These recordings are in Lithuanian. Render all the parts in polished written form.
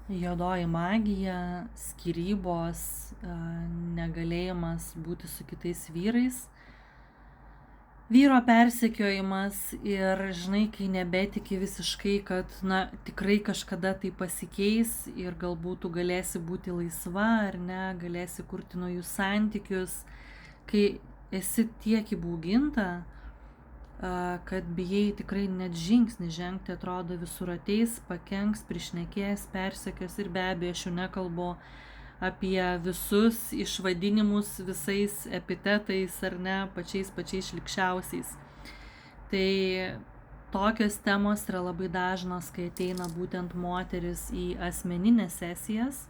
Juodoji magija, skyrybos, negalėjimas būti su kitais vyrais, vyro persekiojimas ir, žinai, kai nebetiki visiškai, kad, tikrai kažkada tai pasikeis ir galbūt tu galėsi būti laisva ar ne, galėsi kurti naujus santykius, kai esi tiek įbauginta, kad bijai tikrai net žingsnį žengti, atrodo visur ateis, pakenks, prišnekės, persekios ir be abejo aš jau nekalbu apie visus išvadinimus visais epitetais ar ne, pačiais šlykščiausiais. Tai tokios temos yra labai dažnos, kai ateina būtent moteris į asmeninės sesijas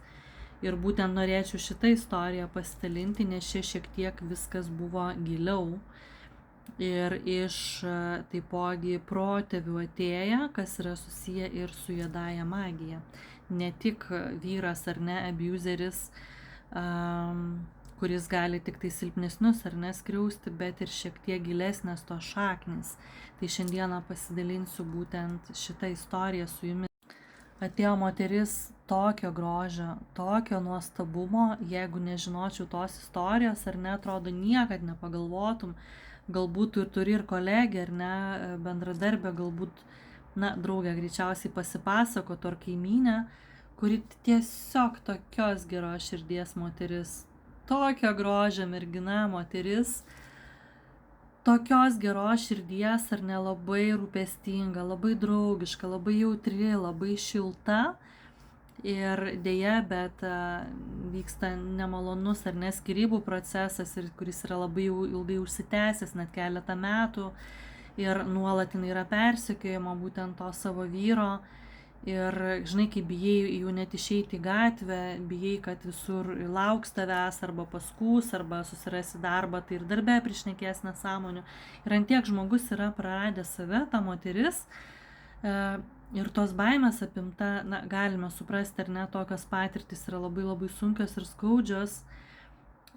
ir būtent norėčiau šitą istoriją pasidalinti, nes čia šiek tiek viskas buvo giliau. Ir iš taipogi protėvių atėję, kas yra susiję ir su juodąja magija. Ne tik vyras ar ne, abuseris, kuris gali tik tai silpnesnius ar neskriausti, bet ir šiek tiek gilesnės to šaknis. Tai šiandieną pasidalinsiu būtent šitą istoriją su jumis. Atėjo moteris tokio grožio, tokio nuostabumo, jeigu nežinočiau tos istorijos ar ne, atrodo niekad nepagalvotum, galbūt tu turi ir kolegę, ar ne, bendradarbę, galbūt, draugę greičiausiai pasipasakotų ar kaimynę, kuri tiesiog tokios geros širdies moteris, tokio grožio mergina moteris, tokios geros širdies ar ne, labai rūpestinga, labai draugiška, labai jautri, labai šilta. Ir dėja, bet vyksta nemalonus ar ne skyrybų procesas, kuris yra labai ilgai užsitęsęs, net keletą metų, ir nuolat jinai yra persekiojama būtent to savo vyro. Ir žinai, kai bijai jau net išeiti į gatvę, bijai, kad visur lauks tavęs arba paskūs, arba susirasi darbą, tai ir darbe prišnekės nesąmonių. Ir antiek žmogus yra praradęs save, ta moteris. Ir tos baimės apimta, galime suprasti, ar ne, tokios patirtis yra labai labai sunkios ir skaudžios,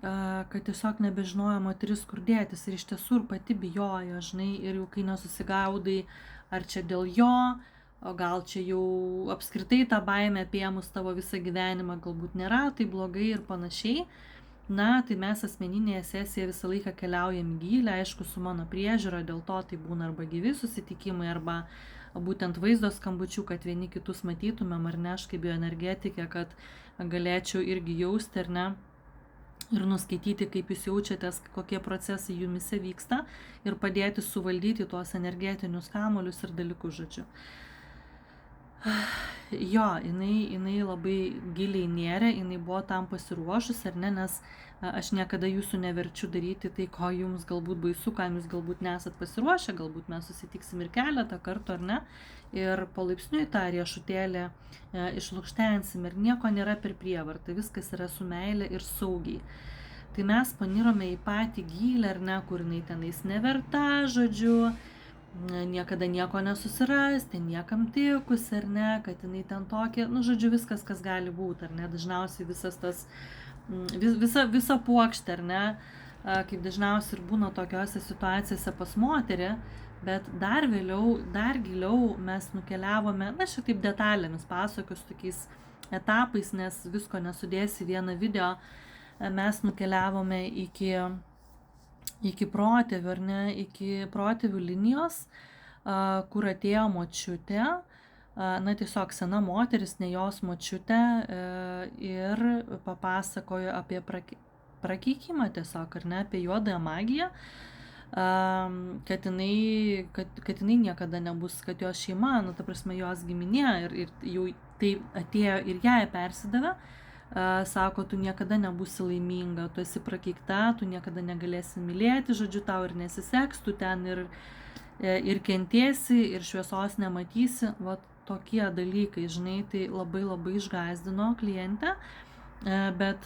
kad tiesiog nebežinojo moteris, kur dėtis. Ir iš tiesų ir pati bijojo, žinai, ir jau kai nesusigaudai, ar čia dėl jo, o gal čia jau apskritai tą baimę apėmus tavo visą gyvenimą galbūt nėra, tai blogai ir panašiai. Tai mes asmeninėje sesijoje visą laiką keliaujam į gylę, aišku, su mano priežiūra, dėl to tai būna arba gyvi susitikimai, arba būtent vaizdo skambučių, kad vieni kitus matytumėm, ar ne, aš kaip bioenergetikė, kad galėčiau irgi jausti, ar ne, ir nuskaityti, kaip jūs jaučiatės, kokie procesai jumise vyksta ir padėti suvaldyti tuos energetinius kamuolius ir dalykus, žodžiu. Jo, jinai labai giliai nėrė, jinai buvo tam pasiruošus, ar ne, nes aš niekada jūsų neverčiu daryti tai, ko jums galbūt baisu, kam jūs galbūt nesat pasiruošę, galbūt mes susitiksim ir keletą kartų, ar ne, ir palaipsniui tą riešutėlį išlukštensim ir nieko nėra per prievartą, viskas yra su meile ir saugiai. Tai mes panirome į patį gylį, ar ne, kur jinai tenais neverta, žodžiu, niekada nieko nesusiras, ten niekam tikus, ar ne, kad jinai ten tokia, žodžiu, viskas, kas gali būti, ar ne, dažniausiai visas tas, visa puokštė, ar ne, kaip dažniausiai ir būna tokiose situacijose pas moterį, bet dar vėliau, dar giliau mes nukeliavome, šitaip detalėmis pasakosiu tokiais etapais, nes visko nesudėsi vieną video, mes nukeliavome iki protėvių, ar ne, iki protėvių linijos, kur atėjo močiutė, tiesiog sena moteris, ne jos močiutė, ir papasakojo apie prakeikimą tiesiog, ar ne, apie juodąją magiją, kad jinai niekada nebus, kad jos šeima, ta prasme, jos giminė, ir jau tai atėjo ir jai persidavė. Sako, tu niekada nebūsi laiminga, tu esi prakeikta, tu niekada negalėsi mylėti, žodžiu, tau ir nesiseks, tu ten ir kentėsi, ir šviesos nematysi, va tokie dalykai, žinai, tai labai labai išgąsdino klientę, bet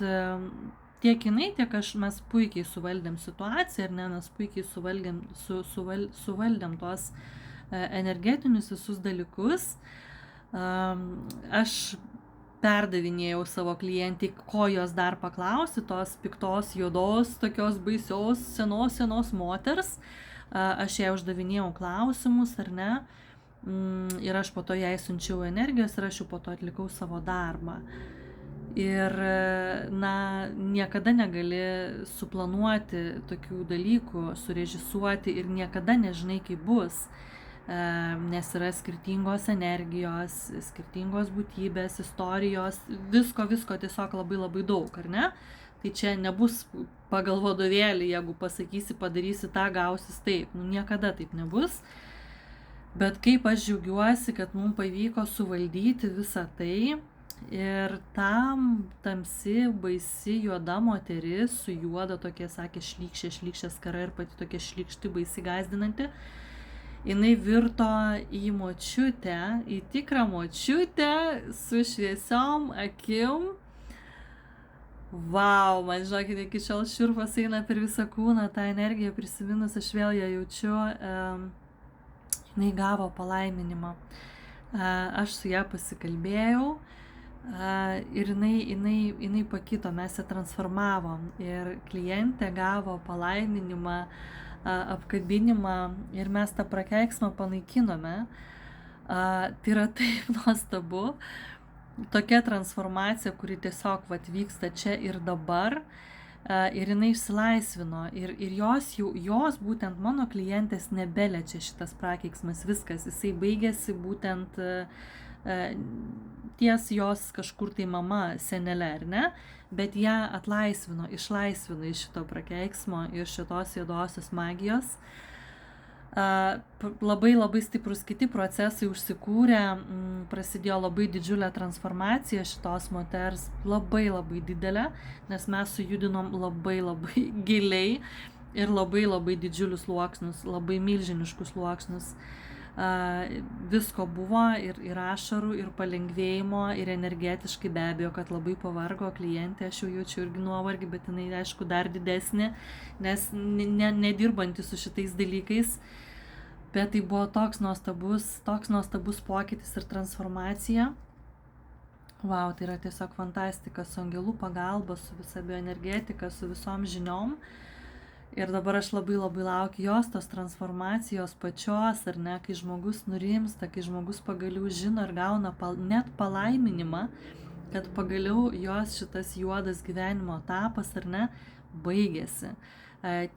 tiek jinai, tiek mes puikiai suvaldėm situaciją, ar ne, mes puikiai suvaldėm tuos energetinius visus dalykus. Aš perdavinėjau savo klientai, ko jos dar paklausi, tos piktos, juodos, tokios baisios, senos moters. Aš jai uždavinėjau klausimus, ar ne. ir aš po to jai siunčiau energijos ir aš jau po to atlikau savo darbą. Ir, niekada negali suplanuoti tokių dalykų, surežisuoti ir niekada nežinai, kaip bus, nes yra skirtingos energijos, skirtingos būtybės, istorijos, visko tiesiog labai labai daug, ar ne? Tai čia nebus pagal vadovėlį, jeigu pasakysi, padarysi tą, gausis taip, niekada taip nebus. Bet kaip aš džiaugiuosi, kad mums pavyko suvaldyti visą tai. Ir tamsi, baisi, juoda moteris, su juoda tokia, sakė, šlykščia skara ir pati tokia šlykšti, baisi, gąsdinanti, jinai virto į močiutę, į tikrą močiutę su šviesiom akim. Vau, man žinokit, iki šiol šiurpas eina per visą kūną, tą energiją prisiminus, aš vėl ją jaučiu, jinai gavo palaiminimą. Aš su ją pasikalbėjau. Ir jinai pakito, mes ją transformavom ir klientė gavo palaiminimą, apkabinimą ir mes tą prakeiksmą panaikinome. Tai yra taip nuostabu, tokia transformacija, kuri tiesiog vyksta čia ir dabar, ir jinai išsilaisvino ir jos būtent mano klientės nebeliečia šitas prakeiksmas, viskas, jisai baigėsi būtent ties jos kažkur tai mama, senelė, ar ne, bet ją išlaisvino iš šito prakeiksmo, iš šitos juodosios magijos. Labai labai stiprus kiti procesai užsikūrė, prasidėjo labai didžiulė transformacija šitos moters, labai labai didelė, nes mes sujudinom labai labai giliai ir labai labai didžiulius sluoksnius, labai milžiniškus sluoksnius. Visko buvo ir ašarų, ir palengvėjimo, ir energetiškai be abejo, kad labai pavargo klientė, aš jau jaučiu irgi nuovargį, bet jinai aišku dar didesnė, nes nedirbanti su šitais dalykais, bet tai buvo toks nuostabus pokytis ir transformacija. Vau, tai yra tiesiog fantastika, su angelų pagalba, su visa bioenergetika, su visom žiniom. Ir dabar aš labai labai laukiu jos tos transformacijos pačios, ar ne, kai žmogus nurimsta, kai žmogus pagaliau žino ir gauna net palaiminimą, kad pagaliau jos šitas juodas gyvenimo etapas, ar ne, baigėsi.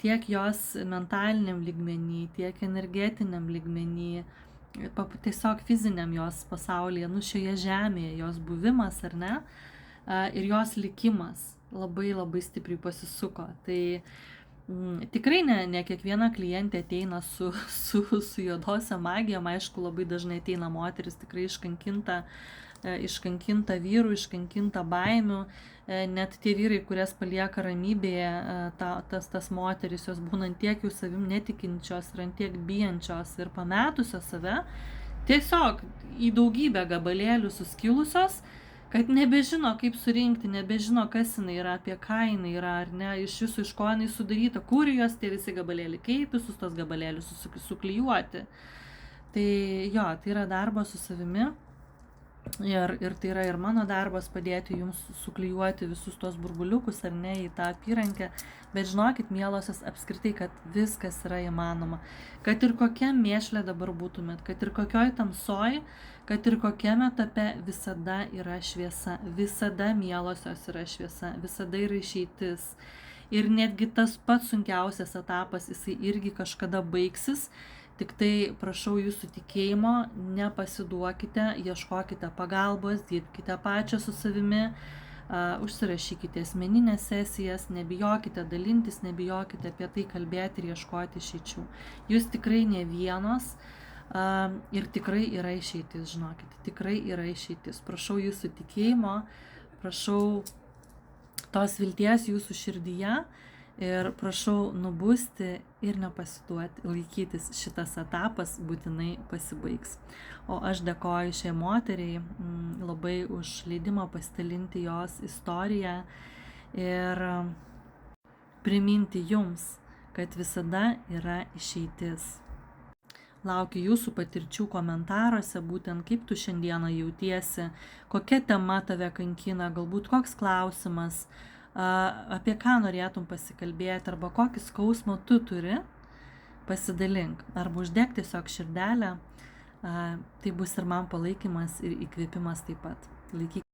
Tiek jos mentaliniam lygmenį, tiek energetiniam lygmenį, tiesiog fiziniam jos pasaulyje, šioje žemėje, jos buvimas, ar ne, ir jos likimas labai labai stipriai pasisuko. Tai tikrai ne kiekviena klientė ateina su juodosią magijom, aišku, labai dažnai ateina moteris tikrai iškankinta vyrų, iškankinta baimių, net tie vyrai, kurias palieka ramybėje, tas moteris, jos būna tiek jų savim netikinčios ir tiek bijančios ir pametusios save, tiesiog į daugybę gabalėlių suskilusios, kad nebežino, kaip surinkti, nebežino, kas jinai yra, apie ką jinai yra, ar ne, iš jūsų, iš ko jinai sudaryta, kur jos tie visi gabalėliai, kaip visus tos gabalėlius suklijuoti. Tai jo, tai yra darbas su savimi ir tai yra ir mano darbas padėti jums suklijuoti visus tos burbuliukus, ar ne, į tą apyrankę, bet žinokit, mielosios, apskritai, kad viskas yra įmanoma, kad ir kokia mėšlė dabar būtumėt, kad ir kokioj tamsoj, kad ir kokiame etape visada yra šviesa, visada, mielosios, yra šviesa, visada yra išeitis. Ir netgi tas pats sunkiausias etapas, jisai irgi kažkada baigsis, tik tai prašau jūsų tikėjimo, nepasiduokite, ieškokite pagalbos, dirbkite pačią su savimi, užsirašykite asmeninės sesijas, nebijokite dalintis, nebijokite apie tai kalbėti ir ieškoti išeičių. Jūs tikrai ne vienos. Ir tikrai yra išeitis, žinokit, tikrai yra išeitis. Prašau jūsų tikėjimo, prašau tos vilties jūsų širdyje ir prašau nubusti ir nepasiduoti, laikytis, šitas etapas būtinai pasibaigs. O aš dėkoju šiai moteriai labai už leidimą pasidalinti jos istoriją ir priminti jums, kad visada yra išeitis. Laukiu jūsų patirčių komentaruose, būtent kaip tu šiandieną jautiesi, kokia tema tave kankina, galbūt koks klausimas, apie ką norėtum pasikalbėti, arba kokį skausmą tu turi, pasidalink. Arba uždek tiesiog širdelę, tai bus ir man palaikymas ir įkvėpimas taip pat. Laikyk.